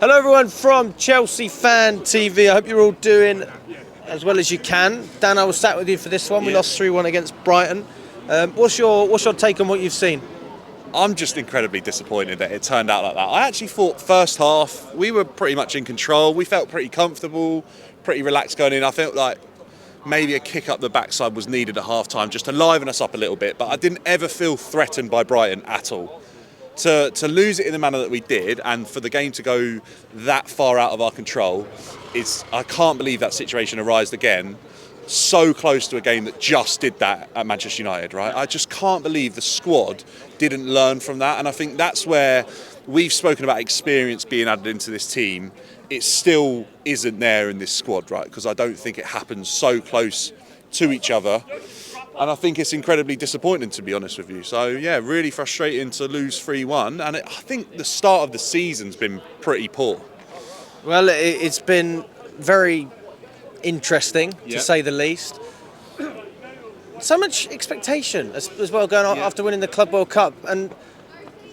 Hello everyone from Chelsea Fan TV. I hope you're all doing as well as you can. Dan, I was sat with you for this one. We lost 3-1 against Brighton. What's your take on what you've seen? I'm just incredibly disappointed that it turned out like that. I actually thought first half we were pretty much in control. We felt pretty comfortable, pretty relaxed going in. I felt like maybe a kick up the backside was needed at half time just to liven us up a little bit, but I didn't ever feel threatened by Brighton at all. To lose it in the manner that we did and for the game to go that far out of our control I can't believe that situation arised again so close to a game that just did that at Manchester United, right? I just can't believe the squad didn't learn from that, and I think that's where we've spoken about experience being added into this team. It still isn't there in this squad, right? Because I don't think it happens so close to each other. And I think it's incredibly disappointing, to be honest with you. So, yeah, really frustrating to lose 3-1. And I think the start of the season's been pretty poor. Well, it's been very interesting, to say the least. So much expectation as well going on after winning the Club World Cup. And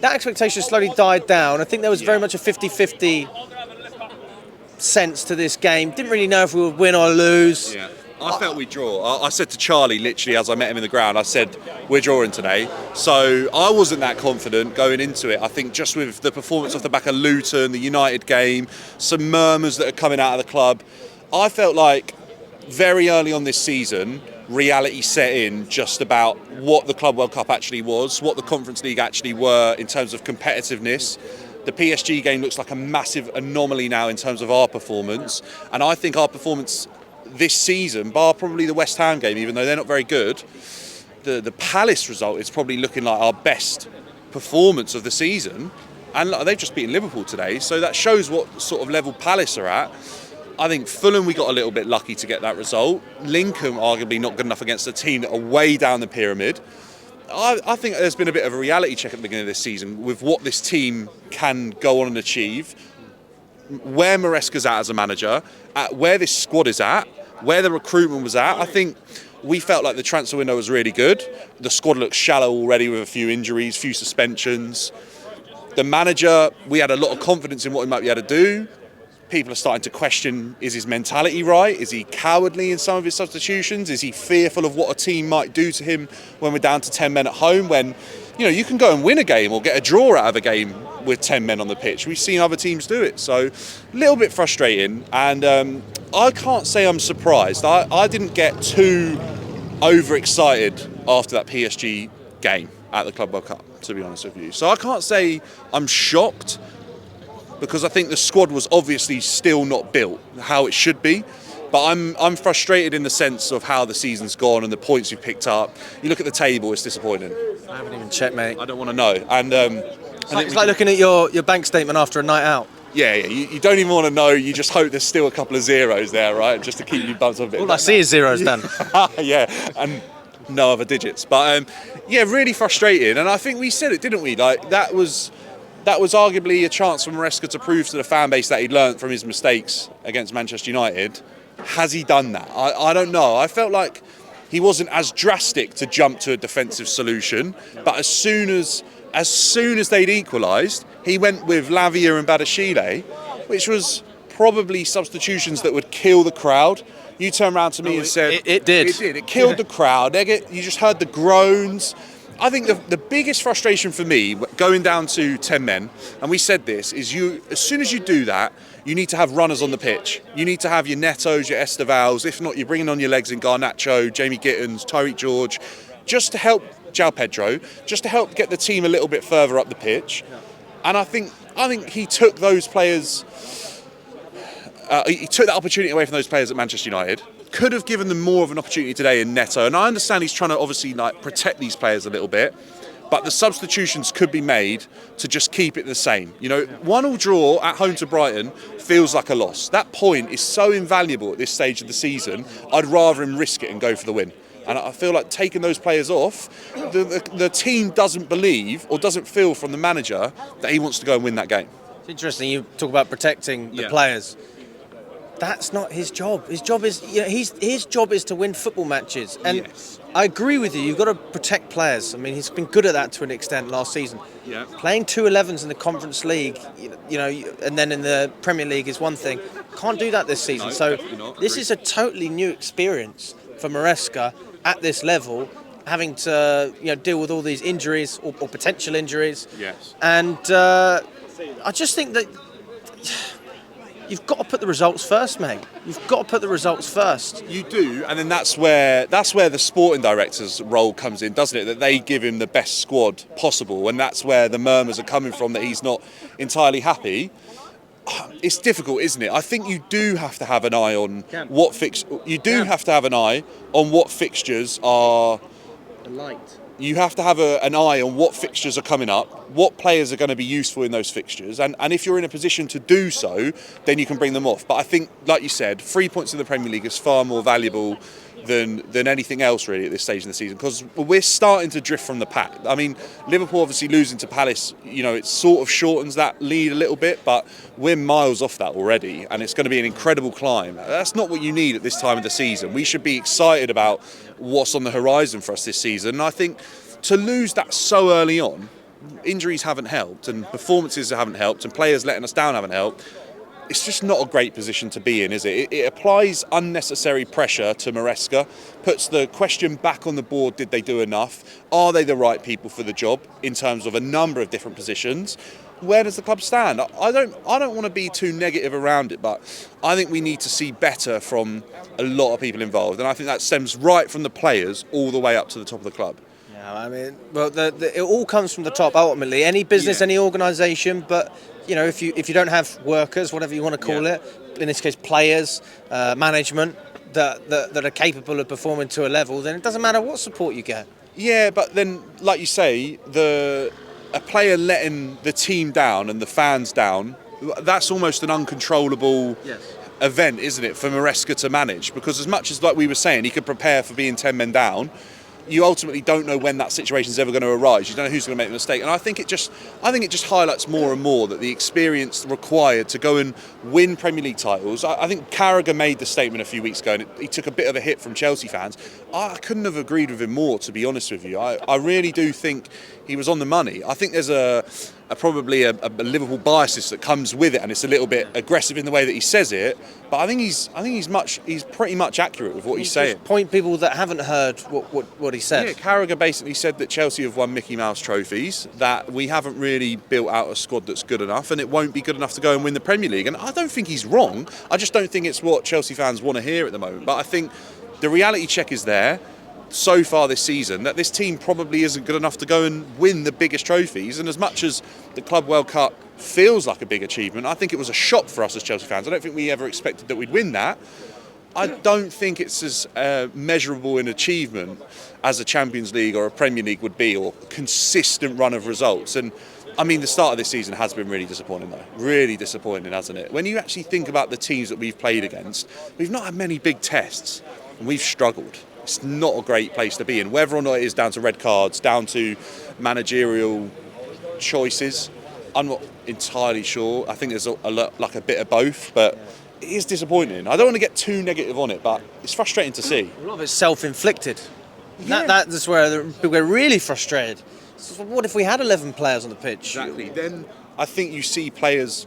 that expectation slowly died down. I think there was very much a 50-50 sense to this game. Didn't really know if we would win or lose. Yeah. I felt we'd draw. I said to Charlie, literally, as I met him in the ground, I said, we're drawing today. So I wasn't that confident going into it. I think just with the performance off the back of Luton, the United game, some murmurs that are coming out of the club, I felt like very early on this season, reality set in just about what the Club World Cup actually was, what the Conference League actually were in terms of competitiveness. The PSG game looks like a massive anomaly now in terms of our performance. And I think our performance this season, bar probably the West Ham game, even though they're not very good, the Palace result is probably looking like our best performance of the season, and they've just beaten Liverpool today, so that shows what sort of level Palace are at. I think Fulham, we got a little bit lucky to get that result. Lincoln arguably not good enough against a team that are way down the pyramid. I think there's been a bit of a reality check at the beginning of this season with what this team can go on and achieve, where Maresca's at as a manager, at where this squad is at, where the recruitment was at. I think we felt like the transfer window was really good. The squad looks shallow already with a few injuries, few suspensions. The manager, we had a lot of confidence in what he might be able to do. People are starting to question, is his mentality right? Is he cowardly in some of his substitutions? Is he fearful of what a team might do to him when we're down to 10 men at home? When, you can go and win a game or get a draw out of a game with 10 men on the pitch. We've seen other teams do it. So a little bit frustrating. And I can't say I'm surprised. I didn't get too overexcited after that PSG game at the Club World Cup, to be honest with you. So I can't say I'm shocked, because I think the squad was obviously still not built how it should be. But I'm frustrated in the sense of how the season's gone and the points we've picked up. You look at the table, it's disappointing. I haven't even checked, mate. I don't want to know. And it's like looking at your bank statement after a night out. Yeah, you don't even want to know. You just hope there's still a couple of zeros there, right? Just to keep you bumped up a bit. All I see is zeros, Dan. Yeah, and no other digits. But really frustrating. And I think we said it, didn't we? Like that was arguably a chance for Maresca to prove to the fan base that he'd learnt from his mistakes against Manchester United. Has he done that? I don't know. I felt like he wasn't as drastic to jump to a defensive solution, but as soon as they'd equalised, he went with Lavia and Badashile, which was probably substitutions that would kill the crowd. You turned around to me and said... It did. It did. It killed the crowd. You just heard the groans. I think the biggest frustration for me, going down to 10 men, and we said this, is as soon as you do that, you need to have runners on the pitch. You need to have your Netos, your Estevals. If not, you're bringing on your legs in Garnacho, Jamie Gittins, Tyreek George, just to help João Pedro, just to help get the team a little bit further up the pitch. And I think he took those players... he took that opportunity away from those players at Manchester United. Could have given them more of an opportunity today in Neto. And I understand he's trying to obviously protect these players a little bit. But the substitutions could be made to just keep it the same. 1-1 draw at home to Brighton feels like a loss. That point is so invaluable at this stage of the season. I'd rather him risk it and go for the win. And I feel like taking those players off, the team doesn't believe or doesn't feel from the manager that he wants to go and win that game. It's interesting you talk about protecting the players. That's not his job. His job is, his job is to win football matches. And Yes. I agree with you. You've got to protect players. I mean, he's been good at that to an extent last season. Yeah. Playing 2-11s in the Conference League, and then in the Premier League is one thing. Can't do that this season. No, so definitely not. this Agreed. is a totally new experience for Maresca at this level, having to deal with all these injuries or potential injuries. Yes. And I just think that you've got to put the results first, mate. You've got to put the results first. You do, and then that's where the sporting director's role comes in, doesn't it? That they give him the best squad possible, and that's where the murmurs are coming from that he's not entirely happy. It's difficult, isn't it? I think you do have to have an eye on what have to have an eye on what fixtures are. The light. You have to have an eye on what fixtures are coming up, what players are going to be useful in those fixtures, and if you're in a position to do so, then you can bring them off. But I think, like you said, 3 points in the Premier League is far more valuable than anything else really at this stage in the season, because we're starting to drift from the pack. I mean, Liverpool obviously losing to Palace, it sort of shortens that lead a little bit, but we're miles off that already, and it's going to be an incredible climb. That's not what you need at this time of the season. We should be excited about what's on the horizon for us this season, and I think to lose that so early on, injuries haven't helped, and performances haven't helped, and players letting us down haven't helped. It's just not a great position to be in, is it? It applies unnecessary pressure to Maresca, puts the question back on the board, did they do enough? Are they the right people for the job in terms of a number of different positions? Where does the club stand? I don't want to be too negative around it, but I think we need to see better from a lot of people involved, and I think that stems right from the players all the way up to the top of the club. Yeah, I mean, well, it all comes from the top ultimately. Any business, any organisation, but if you don't have workers, whatever you want to call it, in this case players, management that are capable of performing to a level, then it doesn't matter what support you get. Yeah, but then, like you say, a player letting the team down and the fans down, that's almost an uncontrollable event, isn't it, for Maresca to manage? Because as much as, like we were saying, he could prepare for being 10 men down, you ultimately don't know when that situation is ever going to arise. You don't know who's going to make the mistake, and I think it just highlights more and more that the experience required to go and win Premier League titles. I think Carragher made the statement a few weeks ago, and he took a bit of a hit from Chelsea fans. I couldn't have agreed with him more, to be honest with you. I really do think he was on the money. I think there's probably a Liverpool bias that comes with it, and it's a little bit aggressive in the way that he says it. But I think he's pretty much accurate with what he's saying. Point people that haven't heard what he said. Yeah, Carragher basically said that Chelsea have won Mickey Mouse trophies, that we haven't really built out a squad that's good enough, and it won't be good enough to go and win the Premier League. And I don't think he's wrong. I just don't think it's what Chelsea fans want to hear at the moment. But I think the reality check is there so far this season that this team probably isn't good enough to go and win the biggest trophies. And as much as the Club World Cup feels like a big achievement, I think it was a shock for us as Chelsea fans. I don't think we ever expected that we'd win that. I don't think it's as measurable in achievement as a Champions League or a Premier League would be, or a consistent run of results. And I mean, the start of this season has been really disappointing, though. Really disappointing, hasn't it? When you actually think about the teams that we've played against, we've not had many big tests, and we've struggled. It's not a great place to be in. Whether or not it is down to red cards, down to managerial choices, I'm not entirely sure. I think there's a bit of both, but it is disappointing. I don't want to get too negative on it, but it's frustrating to see. A lot of it's self-inflicted. Yeah. That's where we're really frustrated. So what if we had 11 players on the pitch? Exactly. Then I think you see players,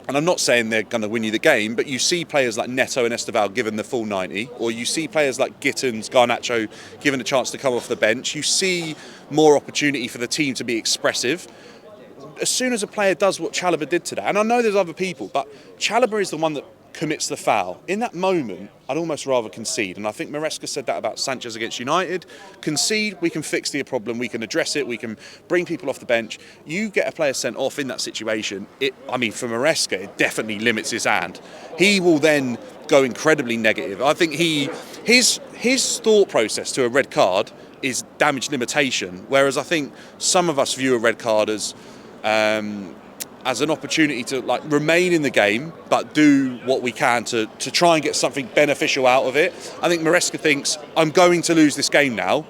and I'm not saying they're going to win you the game, but you see players like Neto and Esteval given the full 90, or you see players like Gittins, Garnacho given a chance to come off the bench. You see more opportunity for the team to be expressive. As soon as a player does what Chalobah did today, and I know there's other people, but Chalobah is the one that commits the foul. In that moment, I'd almost rather concede, and I think Maresca said that about Sanchez against United. Concede, we can fix the problem, we can address it, we can bring people off the bench. You get a player sent off in that situation, for Maresca, it definitely limits his hand. He will then go incredibly negative. I think his thought process to a red card is damage limitation, whereas I think some of us view a red card as an opportunity to remain in the game but do what we can to try and get something beneficial out of it. I think Maresca thinks, I'm going to lose this game now.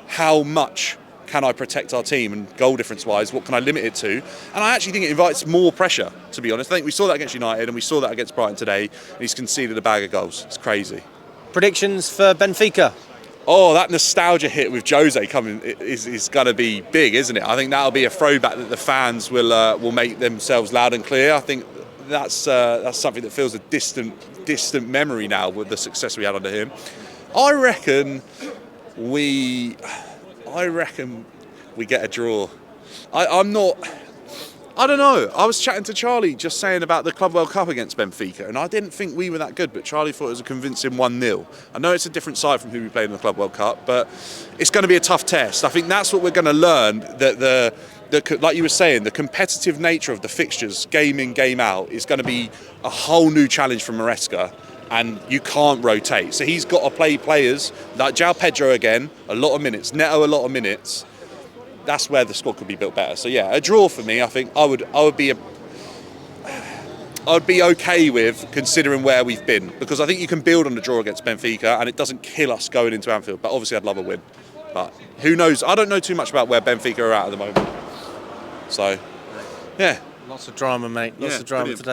How much can I protect our team, and goal difference wise, what can I limit it to? And I actually think it invites more pressure, to be honest. I think we saw that against United and we saw that against Brighton today, and he's conceded a bag of goals. It's crazy. Predictions for Benfica? Oh, that nostalgia hit with Jose coming is going to be big, isn't it? I think that'll be a throwback that the fans will make themselves loud and clear. I think that's something that feels a distant memory now with the success we had under him. I reckon we get a draw. I don't know. I was chatting to Charlie just saying about the Club World Cup against Benfica, and I didn't think we were that good, but Charlie thought it was a convincing 1-0. I know it's a different side from who we played in the Club World Cup, but it's going to be a tough test. I think that's what we're going to learn, that like you were saying, the competitive nature of the fixtures, game in, game out, is going to be a whole new challenge for Maresca, and you can't rotate. So he's got to play players like João Pedro again, a lot of minutes, Neto a lot of minutes. That's where the squad could be built better. So yeah, a draw for me. I think I would be okay with, considering where we've been, because I think you can build on the draw against Benfica and it doesn't kill us going into Anfield. But obviously I'd love a win. But who knows? I don't know too much about where Benfica are at the moment. So yeah, lots of drama, mate. Lots of drama brilliant. today.